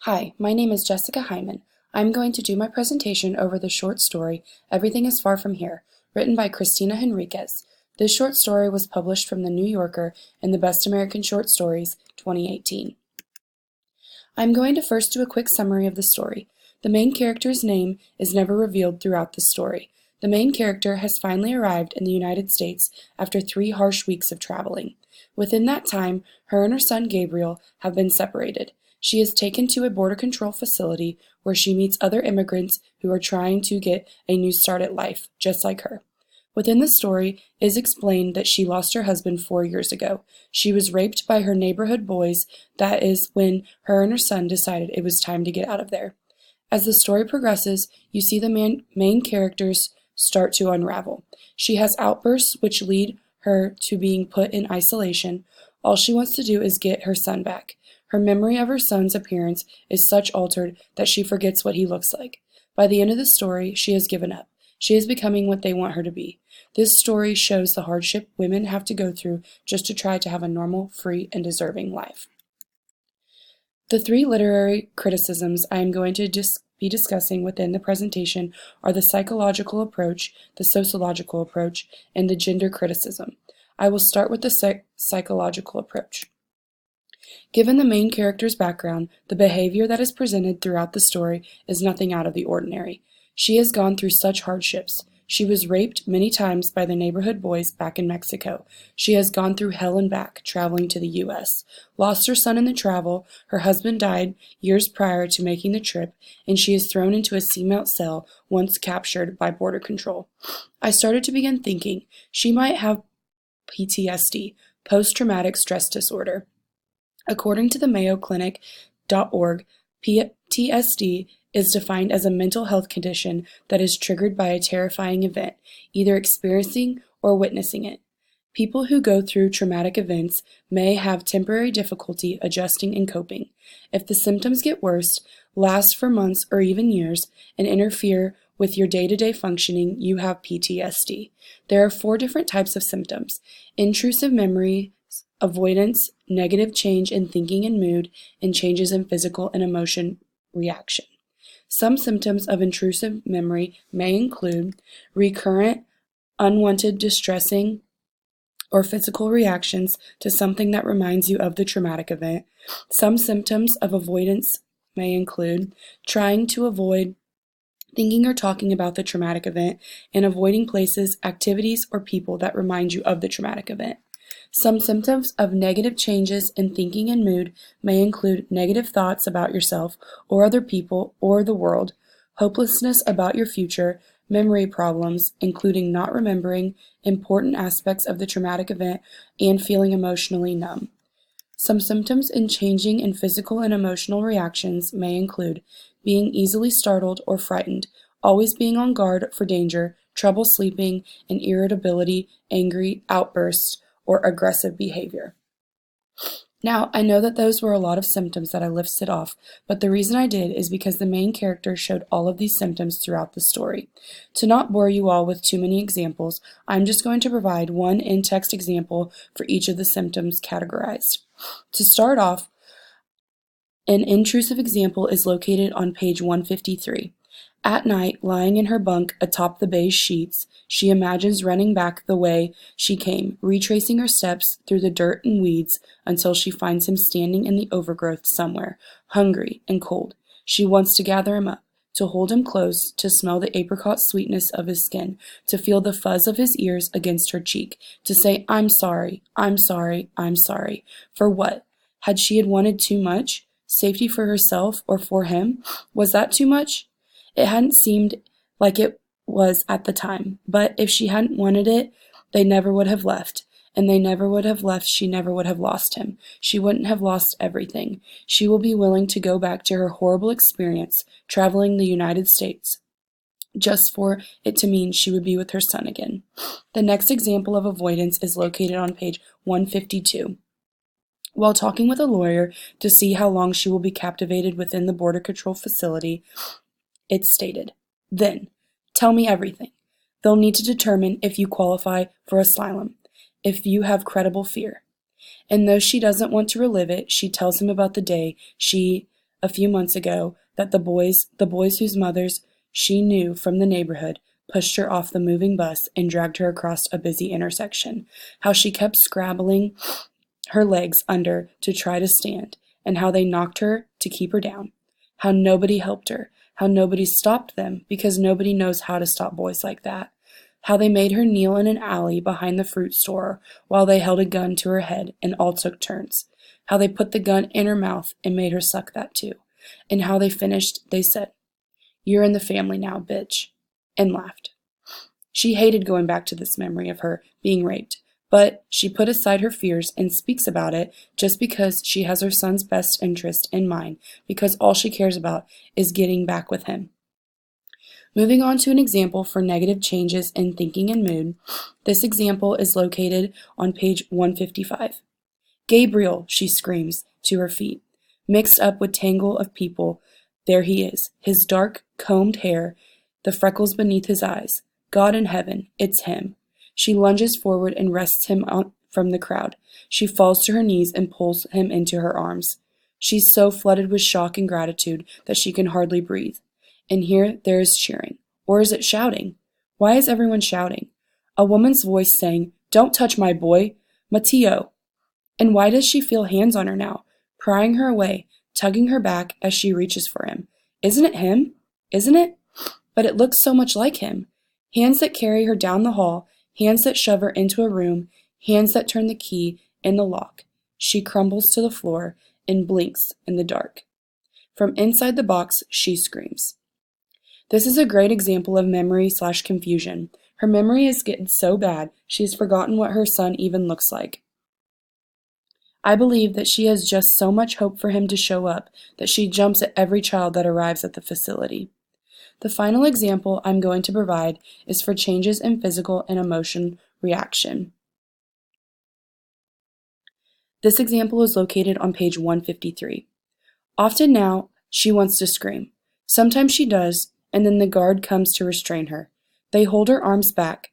Hi, my name is Jessica Heiman. I'm going to do my presentation over the short story, Everything is Far From Here, written by Christina Henriquez. This short story was published from The New Yorker in the Best American Short Stories 2018. I'm going to first do a quick summary of the story. The main character's name is never revealed throughout the story. The main character has finally arrived in the United States after 3 harsh weeks of traveling. Within that time, her and her son Gabriel have been separated. She is taken to a border control facility where she meets other immigrants who are trying to get a new start at life, just like her. Within the story, it is explained that she lost her husband 4 years ago. She was raped by her neighborhood boys. That is when her and her son decided it was time to get out of there. As the story progresses, you see the main characters start to unravel. She has outbursts which lead her to being put in isolation. All she wants to do is get her son back. Her memory of her son's appearance is such altered that she forgets what he looks like. By the end of the story, she has given up. She is becoming what they want her to be. This story shows the hardship women have to go through just to try to have a normal, free, and deserving life. The 3 literary criticisms I am going to be discussing within the presentation are the psychological approach, the sociological approach, and the gender criticism. I will start with the psychological approach. Given the main character's background, the behavior that is presented throughout the story is nothing out of the ordinary. She has gone through such hardships. She was raped many times by the neighborhood boys back in Mexico. She has gone through hell and back, traveling to the U.S., lost her son in the travel, her husband died years prior to making the trip, and she is thrown into a seamount cell once captured by border control. I started to begin thinking she might have PTSD, post-traumatic stress disorder. According to the MayoClinic.org, PTSD is defined as a mental health condition that is triggered by a terrifying event, either experiencing or witnessing it. People who go through traumatic events may have temporary difficulty adjusting and coping. If the symptoms get worse, last for months or even years, and interfere with your day-to-day functioning, you have PTSD. There are 4 different types of symptoms: intrusive memory, avoidance, negative change in thinking and mood, and changes in physical and emotion reaction. Some symptoms of intrusive memory may include recurrent, unwanted, distressing, or physical reactions to something that reminds you of the traumatic event. Some symptoms of avoidance may include trying to avoid thinking or talking about the traumatic event and avoiding places, activities, or people that remind you of the traumatic event. Some symptoms of negative changes in thinking and mood may include negative thoughts about yourself or other people or the world, hopelessness about your future, memory problems, including not remembering important aspects of the traumatic event, and feeling emotionally numb. Some symptoms in changing in physical and emotional reactions may include being easily startled or frightened, always being on guard for danger, trouble sleeping, and irritability, angry outbursts, or aggressive behavior. Now, I know that those were a lot of symptoms that I listed off, but the reason I did is because the main character showed all of these symptoms throughout the story. To not bore you all with too many examples, I'm just going to provide one in-text example for each of the symptoms categorized. To start off, an intrusive example is located on page 153. At night, lying in her bunk atop the beige sheets, she imagines running back the way she came, retracing her steps through the dirt and weeds until she finds him standing in the overgrowth somewhere, hungry and cold. She wants to gather him up, to hold him close, to smell the apricot sweetness of his skin, to feel the fuzz of his ears against her cheek, to say, "I'm sorry, I'm sorry, I'm sorry." For what? Had she wanted too much? Safety for herself or for him? Was that too much? It hadn't seemed like it was at the time, but if she hadn't wanted it, they never would have left, and they never would have left. She never would have lost him. She wouldn't have lost everything. She will be willing to go back to her horrible experience, traveling the United States, just for it to mean she would be with her son again. The next example of avoidance is located on page 152. While talking with a lawyer to see how long she will be captivated within the border control facility, it stated, "Then, tell me everything. They'll need to determine if you qualify for asylum, if you have credible fear." And though she doesn't want to relive it, she tells him about the day she a few months ago that the boys whose mothers she knew from the neighborhood pushed her off the moving bus and dragged her across a busy intersection, how she kept scrabbling her legs under to try to stand, and how they knocked her to keep her down, how nobody helped her, how nobody stopped them because nobody knows how to stop boys like that, how they made her kneel in an alley behind the fruit store while they held a gun to her head and all took turns, how they put the gun in her mouth and made her suck that too, and how they finished, they said, "You're in the family now, bitch," and laughed. She hated going back to this memory of her being raped, but she put aside her fears and speaks about it just because she has her son's best interest in mind, because all she cares about is getting back with him. Moving on to an example for negative changes in thinking and mood, this example is located on page 155. "Gabriel," she screams to her feet. Mixed up with tangle of people, there he is, his dark, combed hair, the freckles beneath his eyes. God in heaven, it's him. She lunges forward and wrests him from the crowd. She falls to her knees and pulls him into her arms. She's so flooded with shock and gratitude that she can hardly breathe. And here there is cheering. Or is it shouting? Why is everyone shouting? A woman's voice saying, "Don't touch my boy, Matteo." And why does she feel hands on her now, prying her away, tugging her back as she reaches for him? Isn't it him? Isn't it? But it looks so much like him. Hands that carry her down the hall, hands that shove her into a room, hands that turn the key in the lock. She crumbles to the floor and blinks in the dark. From inside the box, she screams. This is a great example of memory/confusion. Her memory is getting so bad, she has forgotten what her son even looks like. I believe that she has just so much hope for him to show up that she jumps at every child that arrives at the facility. The final example I'm going to provide is for changes in physical and emotion reaction. This example is located on page 153. Often now, she wants to scream. Sometimes she does, and then the guard comes to restrain her. They hold her arms back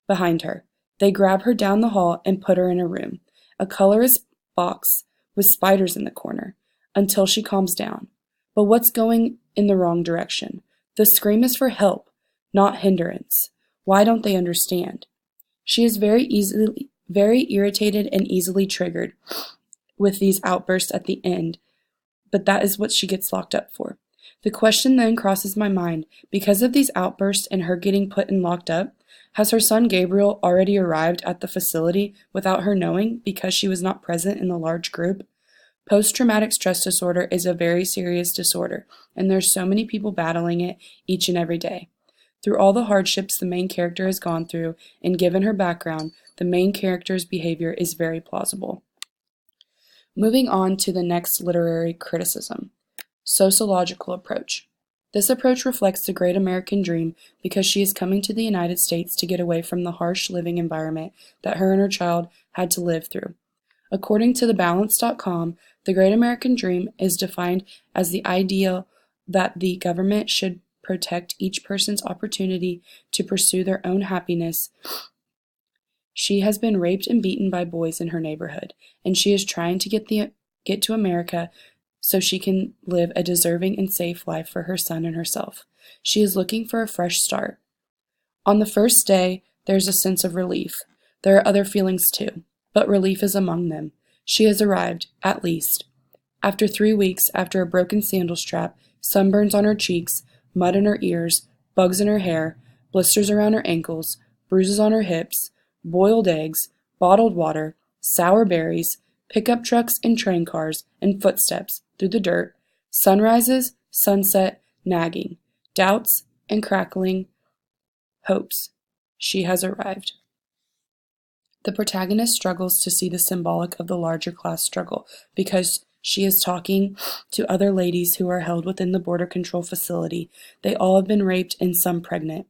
behind her. They grab her down the hall and put her in a room, a colorless box with spiders in the corner, until she calms down. But what's going in the wrong direction? The scream is for help, not hindrance. Why don't they understand? She is very irritated and easily triggered with these outbursts at the end, but that is what she gets locked up for. The question then crosses my mind, because of these outbursts and her getting put and locked up, has her son Gabriel already arrived at the facility without her knowing because she was not present in the large group? Post-traumatic stress disorder is a very serious disorder, and there's so many people battling it each and every day. Through all the hardships the main character has gone through, and given her background, the main character's behavior is very plausible. Moving on to the next literary criticism. Sociological approach. This approach reflects the great American dream because she is coming to the United States to get away from the harsh living environment that her and her child had to live through. According to thebalance.com, the great American dream is defined as the ideal that the government should protect each person's opportunity to pursue their own happiness. She has been raped and beaten by boys in her neighborhood, and she is trying to get to America so she can live a deserving and safe life for her son and herself. She is looking for a fresh start. On the first day, there's a sense of relief. There are other feelings too, but relief is among them. She has arrived, at least. After 3 weeks, after a broken sandal strap, sunburns on her cheeks, mud in her ears, bugs in her hair, blisters around her ankles, bruises on her hips, boiled eggs, bottled water, sour berries, pickup trucks and train cars, and footsteps through the dirt, sunrises, sunset, nagging, doubts and crackling hopes. She has arrived. The protagonist struggles to see the symbolic of the larger class struggle because she is talking to other ladies who are held within the border control facility. They all have been raped and some pregnant.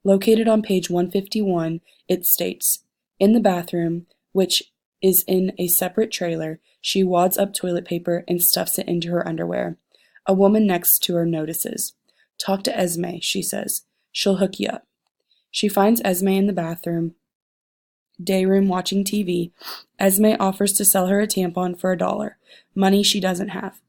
Located on page 151, it states, in the bathroom, which is in a separate trailer, she wads up toilet paper and stuffs it into her underwear. A woman next to her notices. Talk to Esme, she says. She'll hook you up. She finds Esme in the bathroom, day room watching TV. Esme offers to sell her a tampon for $1, money she doesn't have.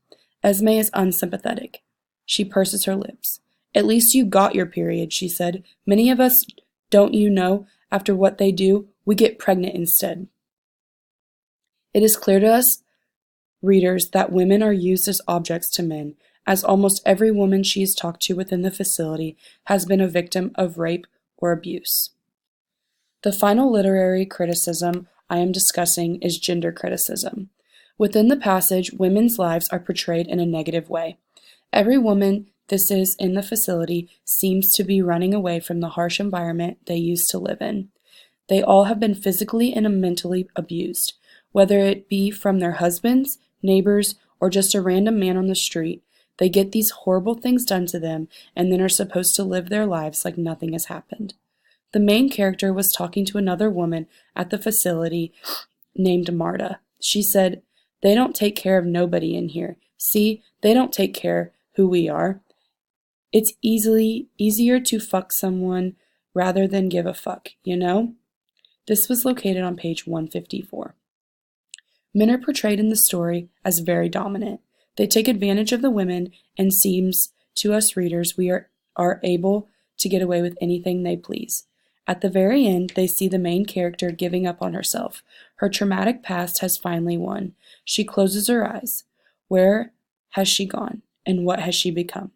Esme is unsympathetic. She purses her lips. At least you got your period, she said. Many of us, don't you know, after what they do, we get pregnant instead. It is clear to us readers that women are used as objects to men, as almost every woman she has talked to within the facility has been a victim of rape or abuse. The final literary criticism I am discussing is gender criticism. Within the passage, women's lives are portrayed in a negative way. Every woman this is in the facility seems to be running away from the harsh environment they used to live in. They all have been physically and mentally abused, whether it be from their husbands, neighbors, or just a random man on the street. They get these horrible things done to them and then are supposed to live their lives like nothing has happened. The main character was talking to another woman at the facility named Marta. She said, "They don't take care of nobody in here. See, they don't take care who we are. It's easier to fuck someone rather than give a fuck, you know?" This was located on page 154. Men are portrayed in the story as very dominant. They take advantage of the women, and seems to us readers we are able to get away with anything they please. At the very end, they see the main character giving up on herself. Her traumatic past has finally won. She closes her eyes. Where has she gone, and what has she become?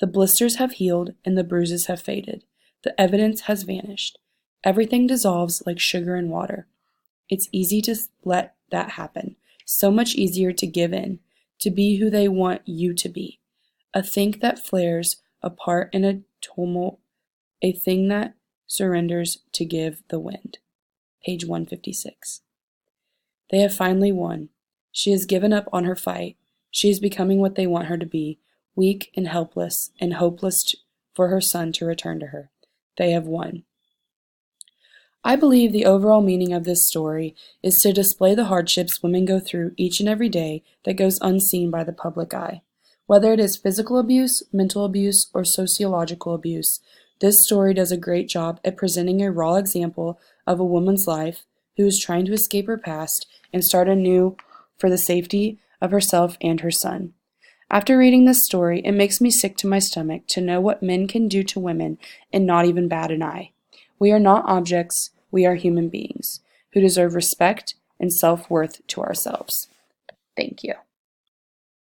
The blisters have healed, and the bruises have faded. The evidence has vanished. Everything dissolves like sugar in water. It's easy to let that happen. So much easier to give in, to be who they want you to be. A thing that flares apart in a tumult, a thing that surrenders to give the wind. Page 156. They have finally won. She has given up on her fight. She is becoming what they want her to be, weak and helpless and hopeless for her son to return to her. They have won. I believe the overall meaning of this story is to display the hardships women go through each and every day that goes unseen by the public eye. Whether it is physical abuse, mental abuse, or sociological abuse, this story does a great job at presenting a raw example of a woman's life who is trying to escape her past and start anew for the safety of herself and her son. After reading this story, it makes me sick to my stomach to know what men can do to women and not even bat an eye. We are not objects, we are human beings who deserve respect and self-worth to ourselves. Thank you.